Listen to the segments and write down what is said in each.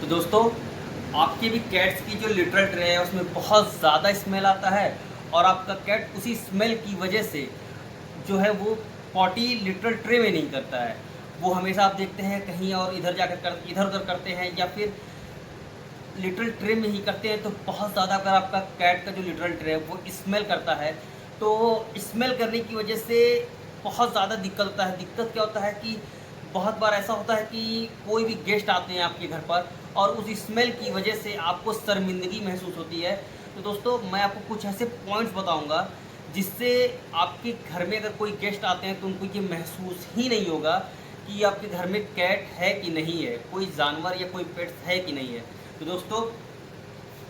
तो दोस्तों, आपके भी कैट्स की जो लिटरल ट्रे है उसमें बहुत ज़्यादा स्मेल आता है और आपका कैट उसी स्मेल की वजह से जो है वो पॉटी लिटरल ट्रे में नहीं करता है। वो हमेशा आप देखते हैं कहीं और इधर जाकर इधर उधर करते हैं या फिर लिटरल ट्रे में ही करते हैं। तो बहुत ज़्यादा अगर आपका कैट का जो लिटरल ट्रे है वो स्मेल करता है तो स्मेल करने की वजह से बहुत ज़्यादा दिक्कत होता है। दिक्कत क्या होता है कि बहुत बार ऐसा होता है कि कोई भी गेस्ट आते हैं आपके घर पर और उस स्मेल की वजह से आपको शर्मिंदगी महसूस होती है। तो दोस्तों, मैं आपको कुछ ऐसे पॉइंट्स बताऊंगा जिससे आपके घर में अगर कोई गेस्ट आते हैं तो उनको ये महसूस ही नहीं होगा कि आपके घर में कैट है कि नहीं है, कोई जानवर या कोई पेट्स है कि नहीं है। तो दोस्तों,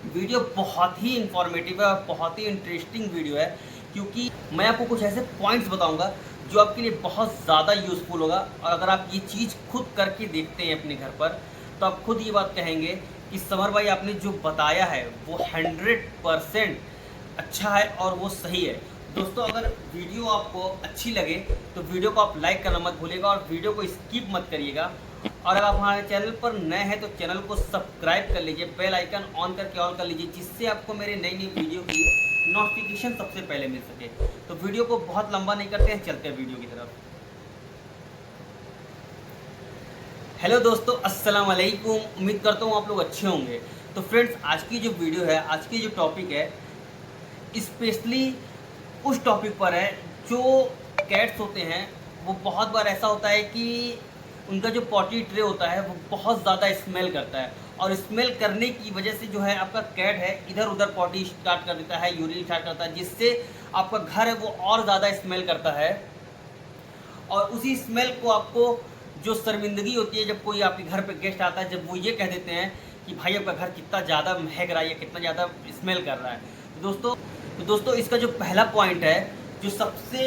वीडियो बहुत ही इंफॉर्मेटिव है और बहुत ही इंटरेस्टिंग वीडियो है, क्योंकि मैं आपको कुछ ऐसे पॉइंट्स बताऊंगा जो आपके लिए बहुत ज़्यादा यूज़फुल होगा। और अगर आप ये चीज़ खुद करके देखते हैं अपने घर पर तो आप खुद ये बात कहेंगे कि समर भाई आपने जो बताया है वो 100% अच्छा है और वो सही है। दोस्तों, अगर वीडियो आपको अच्छी लगे तो वीडियो को आप लाइक करना मत भूलिएगा और वीडियो को स्किप मत करिएगा। और अगर आप हमारे चैनल पर नए हैं तो चैनल को सब्सक्राइब कर लीजिए, बेल आइकन ऑन करके ऑन कर लीजिए, जिससे आपको मेरे नई नई वीडियो की नोटिफिकेशन सबसे पहले मिल सके। तो वीडियो को बहुत लंबा नहीं करते हैं, चलते हैं वीडियो की तरफ। हेलो दोस्तों, अस्सलाम वालेकुम। उम्मीद करता हूँ आप लोग अच्छे होंगे। तो फ्रेंड्स, आज की जो वीडियो है, आज की जो टॉपिक है, स्पेशली उस टॉपिक पर है जो कैट्स होते हैं। वो बहुत बार ऐसा होता है कि उनका जो पॉटी ट्रे होता है वो बहुत ज़्यादा स्मेल करता है और स्मेल करने की वजह से जो है आपका कैट है इधर उधर पॉटी स्टार्ट कर देता है, यूरिन स्टार्ट करता है, जिससे आपका घर है वो और ज़्यादा स्मेल करता है। और उसी स्मेल को आपको जो शर्मिंदगी होती है जब कोई आपके घर पे गेस्ट आता है, जब वो ये कह देते हैं कि भाई आपका घर कितना ज़्यादा महक रहा है या कितना ज़्यादा स्मेल कर रहा है। तो दोस्तों, इसका जो पहला पॉइंट है, जो सबसे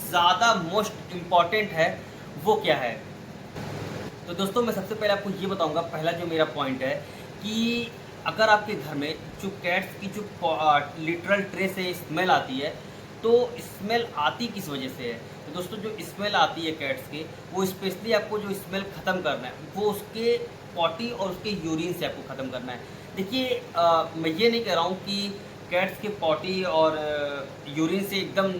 ज़्यादा मोस्ट इम्पॉर्टेंट है, वो क्या है? तो दोस्तों, मैं सबसे पहले आपको ये बताऊंगा, पहला जो मेरा पॉइंट है कि अगर आपके घर में जो कैट्स की जो लिटरल ट्रे से स्मेल आती है तो स्मेल आती किस वजह से है? तो दोस्तों, जो स्मेल आती है कैट्स की, वो स्पेशली आपको जो स्मेल ख़त्म करना है वो उसके पॉटी और उसके यूरिन से आपको ख़त्म करना है। देखिए, मैं ये नहीं कह रहा हूँ कि कैट्स के पॉटी और यूरिन से एकदम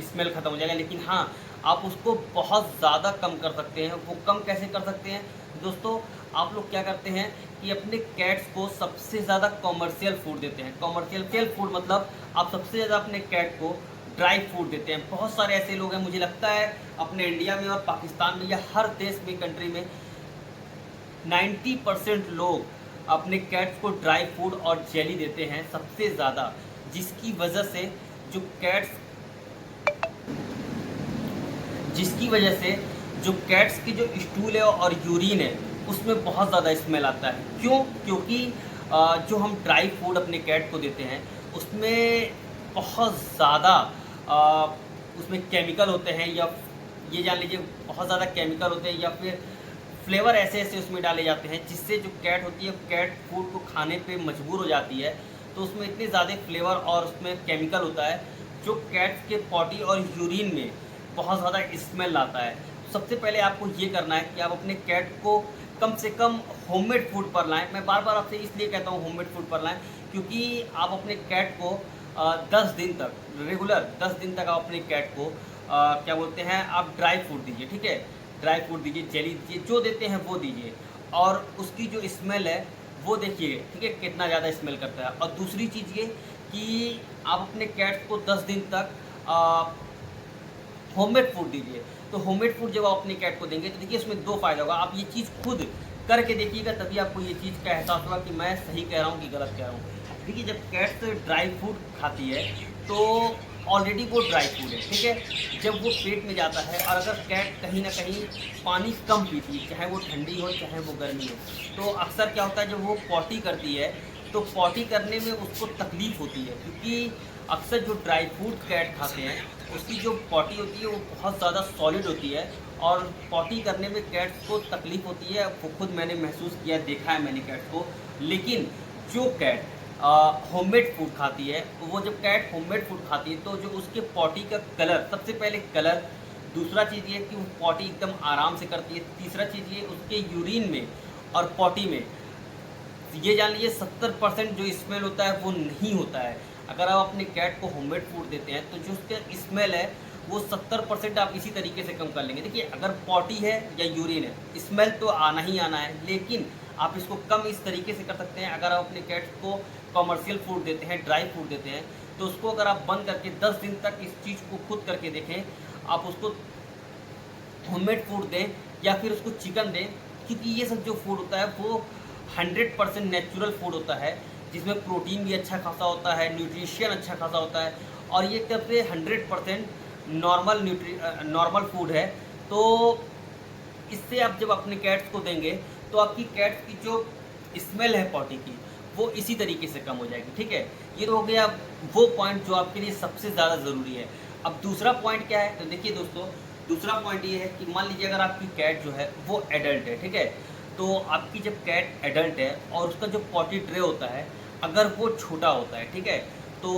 स्मेल ख़त्म हो जाएगा, लेकिन हाँ, आप उसको बहुत ज़्यादा कम कर सकते हैं। वो कम कैसे कर सकते हैं? दोस्तों, आप लोग क्या करते हैं कि अपने कैट्स को सबसे ज़्यादा कॉमर्शियल फूड देते हैं। कॉमर्शियल फूड मतलब आप सबसे ज़्यादा अपने कैट को ड्राई फूड देते हैं। बहुत सारे ऐसे लोग हैं, मुझे लगता है अपने इंडिया में और पाकिस्तान में या हर देश में, कंट्री में 90% लोग अपने कैट्स को ड्राई फूड और जेली देते हैं सबसे ज़्यादा, जिसकी वजह से जो कैट्स जिसकी वजह से जो कैट्स की जो स्टूल है और यूरिन है उसमें बहुत ज़्यादा स्मेल आता है। क्यों? क्योंकि जो हम ड्राई फूड अपने कैट को देते हैं उसमें बहुत ज़्यादा उसमें केमिकल होते हैं, या ये जान लीजिए बहुत ज़्यादा केमिकल होते हैं, या फिर फ्लेवर ऐसे ऐसे उसमें डाले जाते हैं जिससे जो कैट होती है कैट फूड को खाने पे मजबूर हो जाती है। तो उसमें इतने ज़्यादा फ्लेवर और उसमें केमिकल होता है जो कैट के पॉटी और यूरिन में बहुत ज़्यादा स्मेल आता है। सबसे पहले आपको ये करना है कि आप अपने कैट को कम से कम होममेड फूड पर लाएं। मैं बार बार आपसे इसलिए कहता हूँ होममेड फूड पर लाएं, क्योंकि आप अपने कैट को 10 दिन तक, रेगुलर 10 दिन तक आप अपने कैट को क्या बोलते हैं, आप ड्राई फूड दीजिए। ठीक है, ड्राई फूड दीजिए, जेली दीजिए, जो देते हैं वो दीजिए, और उसकी जो स्मेल है वो देखिए, ठीक है, कितना ज़्यादा स्मेल करता है। और दूसरी चीज़ ये कि आप अपने कैट्स को 10 दिन तक होममेड फूड दीजिए। तो होममेड फूड जब आप अपने कैट को देंगे तो देखिए उसमें 2 फ़ायदा होगा। आप ये चीज़ खुद करके देखिएगा, तभी आपको ये चीज़ का एहसास होगा कि मैं सही कह रहा हूँ कि गलत कह रहा हूँ। देखिए, जब कैट ड्राई फूड खाती है तो ऑलरेडी वो ड्राई फूड है, ठीक है। जब वो पेट में जाता है और अगर कैट कहीं ना कहीं पानी कम पीती है, चाहे वो ठंडी हो चाहे वो गर्मी हो, तो अक्सर क्या होता है जब वो पॉटी करती है तो पॉटी करने में उसको तकलीफ़ होती है, क्योंकि अक्सर जो ड्राई फूड कैट खाते हैं उसकी जो पॉटी होती है वो बहुत ज़्यादा सॉलिड होती है और पॉटी करने में कैट्स को तकलीफ़ होती है। वो खुद मैंने महसूस किया, देखा है मैंने कैट्स को। लेकिन जो कैट होममेड फूड खाती है, वो जब कैट होममेड फूड खाती है तो जो उसके पॉटी का कलर, सबसे पहले कलर, दूसरा चीज़ ये कि वो पॉटी एकदम आराम से करती है, तीसरा चीज़ ये उसके यूरिन में और पॉटी में ये जान लीजिए 70% जो स्मेल होता है वो नहीं होता है। अगर आप अपने कैट को होममेड फूड देते हैं तो जो उसका स्मेल है वो 70% आप इसी तरीके से कम कर लेंगे। देखिए अगर पॉटी है या यूरिन है, स्मेल तो आना ही आना है, लेकिन आप इसको कम इस तरीके से कर सकते हैं। अगर आप अपने कैट्स को कमर्शियल फूड देते हैं, ड्राई फूड देते हैं, तो उसको अगर आप बंद करके 10 दिन तक इस चीज़ को खुद करके देखें, आप उसको होममेड फूड दें या फिर उसको चिकन दें, क्योंकि ये सब जो फूड होता है वो 100% नेचुरल फूड होता है, जिसमें प्रोटीन भी अच्छा खासा होता है, न्यूट्रिशन अच्छा खासा होता है, और ये एक तरह से 100% नॉर्मल फूड है। तो इससे आप जब अपने कैट्स को देंगे तो आपकी कैट्स की जो स्मेल है पॉटी की वो इसी तरीके से कम हो जाएगी। ठीक है, ये तो हो गया वो पॉइंट जो आपके लिए सबसे ज़्यादा ज़रूरी है। अब दूसरा पॉइंट क्या है, तो देखिए दोस्तों, दूसरा पॉइंट ये है कि मान लीजिए अगर आपकी कैट जो है वो एडल्ट है, ठीक है, तो आपकी जब कैट एडल्ट है और उसका जो पॉटी ट्रे होता है अगर वो छोटा होता है, ठीक है, तो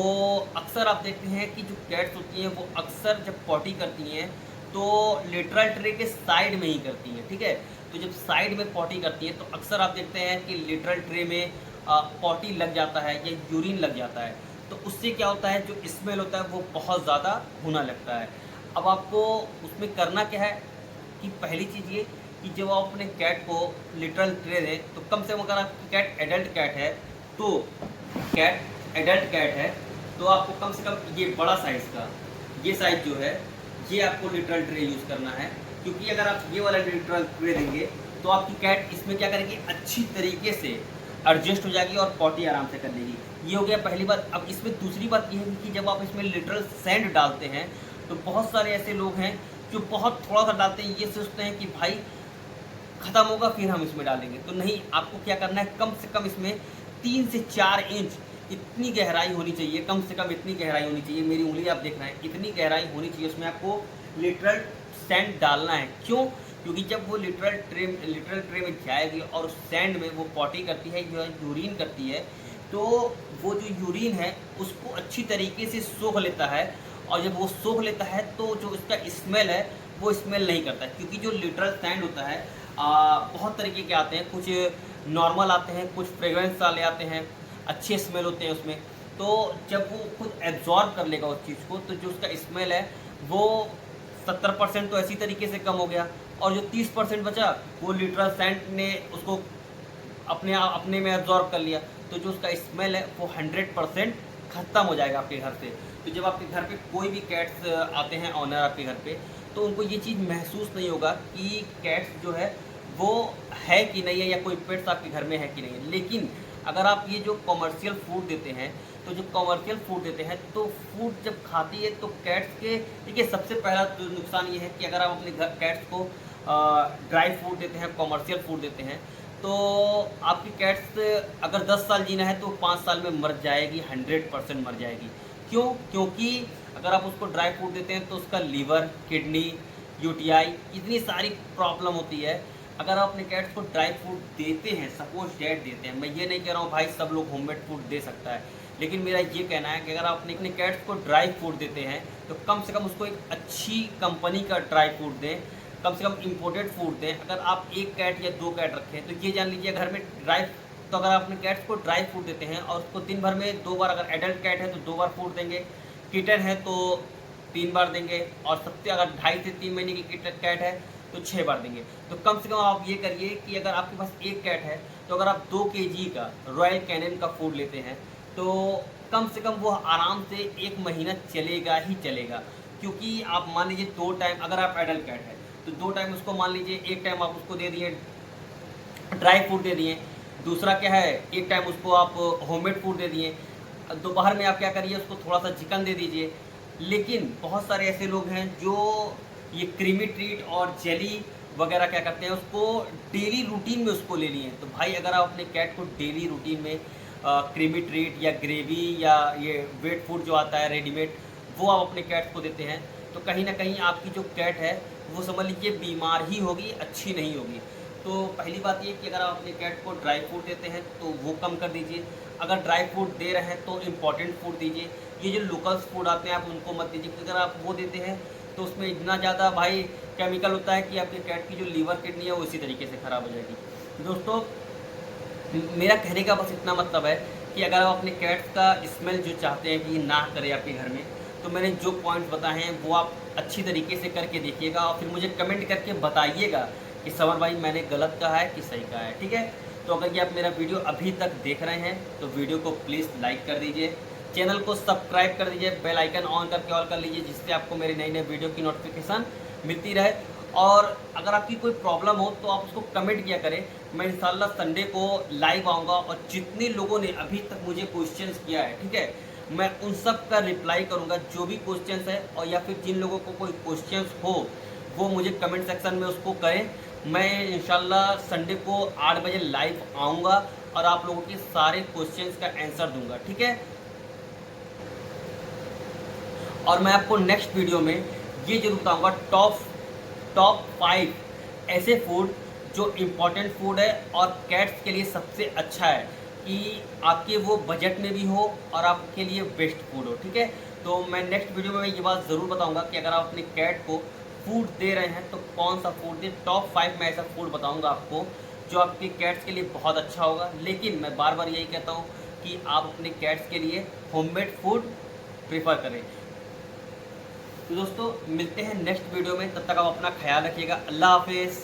अक्सर आप देखते हैं कि जो कैट्स होती हैं वो अक्सर जब पॉटी करती हैं तो लिटरल ट्रे के साइड में ही करती हैं। ठीक है, तो जब साइड में पॉटी करती हैं तो अक्सर आप देखते हैं कि लिटरल ट्रे में पॉटी लग जाता है या यूरिन लग जाता है। तो उससे क्या होता है, जो स्मेल होता है वो बहुत ज़्यादा होने लगता है। अब आपको उसमें करना क्या है कि पहली चीज़ ये कि जब आप अपने कैट को लिटरल ट्रे दें तो कम से कम, अगर आपकी कैट एडल्ट कैट है तो एडल्ट कैट है तो आपको कम से कम ये बड़ा साइज़ का, ये साइज़ जो है ये आपको लिटरल ट्रे यूज़ करना है। क्योंकि अगर आप ये वाला लिटरल ट्रे देंगे तो आपकी कैट इसमें क्या करेगी, अच्छी तरीके से एडजस्ट हो जाएगी और पॉटी आराम से कर लेगी। ये हो गया पहली बात। अब इसमें दूसरी बात ये है कि जब आप इसमें लिटरल सैंड डालते हैं तो बहुत सारे ऐसे लोग हैं जो बहुत थोड़ा सा डालते हैं, ये सोचते हैं कि भाई ख़त्म होगा फिर हम इसमें डालेंगे। तो नहीं, आपको क्या करना है, कम से कम इसमें 3 से 4 इंच इतनी गहराई होनी चाहिए, कम से कम इतनी गहराई होनी चाहिए। मेरी उंगली आप देख रहे हैं, इतनी गहराई होनी चाहिए, उसमें आपको लिटरल सैंड डालना है। क्यों? क्योंकि जब वो लिटरल ट्रे में जाएगी और उस सैंड में वो पॉटी करती है, जो यूरिन करती है, तो वो जो यूरिन है उसको अच्छी तरीके से सोख लेता है, और जब वो सोख लेता है तो जो इसका स्मेल है वो स्मेल नहीं करता है। क्योंकि जो लिटरल सैंड होता है बहुत तरीके के आते हैं, कुछ नॉर्मल आते हैं, कुछ फ्रेगरेंस वाले आते हैं, अच्छे स्मेल होते हैं उसमें। तो जब वो खुद एब्जॉर्ब कर लेगा उस चीज़ को तो जो उसका स्मेल है वो 70% तो ऐसी तरीके से कम हो गया, और जो 30% बचा वो लिटरल सैंड ने उसको अपने में एब्जॉर्ब कर लिया। तो जो उसका स्मेल है वो 100% ख़त्म हो जाएगा आपके घर से। तो जब आपके घर पे कोई भी कैट्स आते हैं ऑनर आपके घर पे, तो उनको ये चीज़ महसूस नहीं होगा कि कैट्स जो है वो है कि नहीं है, या कोई पेट्स आपके घर में है कि नहीं है। लेकिन अगर आप ये जो कमर्शियल फूड देते हैं, तो जो कमर्शियल फूड देते हैं तो फूड जब खाती है तो कैट्स के, देखिए सबसे पहला तो नुकसान ये है कि अगर आप अपने घर कैट्स को ड्राई फूड देते हैं, कमर्शियल फूड देते हैं, तो आपकी कैट्स अगर 10 साल जीना है तो 5 साल में मर जाएगी, 100% मर जाएगी। क्यों? क्योंकि अगर आप उसको ड्राई फूड देते हैं तो उसका लीवर, किडनी, यूटीआई, इतनी सारी प्रॉब्लम होती है। अगर आप अपने कैट्स को ड्राई फूड देते हैं, सपोज डेट देते हैं, मैं ये नहीं कह रहा हूँ भाई सब लोग होममेड फूड दे सकता है, लेकिन मेरा ये कहना है कि अगर आप अपने कैट्स को ड्राई फूड देते हैं तो कम से कम उसको एक अच्छी कंपनी का ड्राई फूड दें, कम से कम इम्पोर्टेड फूड दें। अगर आप एक कैट या 2 कैट रखें तो ये जान लीजिए घर में तो अगर आप अपने कैट्स को ड्राई फूड देते हैं और उसको दिन भर में 2 बार, अगर एडल्ट कैट है तो 2 बार फूड देंगे, किटन है तो 3 बार देंगे, और सबसे अगर 2.5 से 3 महीने की कैट है तो 6 बार देंगे। तो कम से कम आप ये करिए कि अगर आपके पास एक कैट है तो अगर आप 2 kg का रॉयल कैनिन का फूड लेते हैं तो कम से कम वो आराम से 1 महीना चलेगा ही चलेगा। क्योंकि आप मान लीजिए 2 टाइम, अगर आप एडल्ट कैट है तो 2 टाइम उसको, मान लीजिए एक टाइम आप उसको दे दिए ड्राई फूड दे दिए, दूसरा क्या है, एक टाइम उसको आप होममेड फूड दे दिए, दोपहर में आप क्या करिए उसको थोड़ा सा चिकन दे दीजिए। लेकिन बहुत सारे ऐसे लोग हैं जो ये क्रीमी ट्रीट और जेली वगैरह क्या करते हैं, उसको डेली रूटीन में उसको ले लिए। तो भाई अगर आप अपने कैट को डेली रूटीन में क्रीमी ट्रीट या ग्रेवी या ये वेट फूड जो आता है रेडीमेड, वो आप अपने कैट को देते हैं तो कहीं ना कहीं आपकी जो कैट है वो समझ लीजिए बीमार ही होगी, अच्छी नहीं होगी। तो पहली बात ये कि अगर आप अपने कैट को ड्राई फूड देते हैं तो वो कम कर दीजिए। अगर ड्राई फूड दे रहे हैं तो इम्पॉर्टेंट फूड दीजिए। ये जो लोकल्स फूड आते हैं आप उनको मत दीजिए, क्योंकि अगर आप वो देते हैं तो उसमें इतना ज़्यादा भाई केमिकल होता है कि आपके कैट की जो लीवर, किडनी है वो इसी तरीके से ख़राब हो जाएगी। दोस्तों मेरा कहने का बस इतना मतलब है कि अगर आप अपने कैट्स का स्मेल जो चाहते हैं कि ना करे आपके घर में, तो मैंने जो पॉइंट बताए हैं वो आप अच्छी तरीके से करके देखिएगा और फिर मुझे कमेंट करके बताइएगा कि समर भाई मैंने गलत कहा है कि सही कहा है, ठीक है। तो अगर ये आप मेरा वीडियो अभी तक देख रहे हैं तो वीडियो को प्लीज़ लाइक कर दीजिए, चैनल को सब्सक्राइब कर दीजिए, बेल आइकन ऑन करके ऑल कर लीजिए, जिससे आपको मेरी नई नई वीडियो की नोटिफिकेशन मिलती रहे। और अगर आपकी कोई प्रॉब्लम हो तो आप उसको कमेंट किया करें, मैं इंशाल्लाह संडे को लाइव आऊँगा और जितने लोगों ने अभी तक मुझे क्वेश्चंस किया है, ठीक है, मैं उन सब का रिप्लाई करूँगा जो भी क्वेश्चंस है। और या फिर जिन लोगों को कोई क्वेश्चंस हो वो मुझे कमेंट सेक्शन में उसको करें। मैं इंशाल्लाह संडे को 8 बजे लाइव आऊँगा और आप लोगों के सारे क्वेश्चंस का आंसर दूंगा, ठीक है। और मैं आपको नेक्स्ट वीडियो में ये जरूर बताऊँगा टॉप 5 ऐसे फूड जो इम्पोर्टेंट फूड है और कैट्स के लिए सबसे अच्छा है, कि आपके वो बजट में भी हो और आपके लिए बेस्ट फूड हो, ठीक है। तो मैं नेक्स्ट वीडियो में ये बात ज़रूर बताऊंगा कि अगर आप अपने कैट को फूड दे रहे हैं तो कौन सा फूड दें। टॉप 5 मैं ऐसा फूड बताऊंगा आपको जो आपके कैट्स के लिए बहुत अच्छा होगा। लेकिन मैं बार बार यही कहता हूँ कि आप अपने कैट्स के लिए होममेड फूड प्रेफर करें। तो दोस्तों मिलते हैं नेक्स्ट वीडियो में, तब तक आप अपना ख्याल रखिएगा। अल्लाह हाफिज़।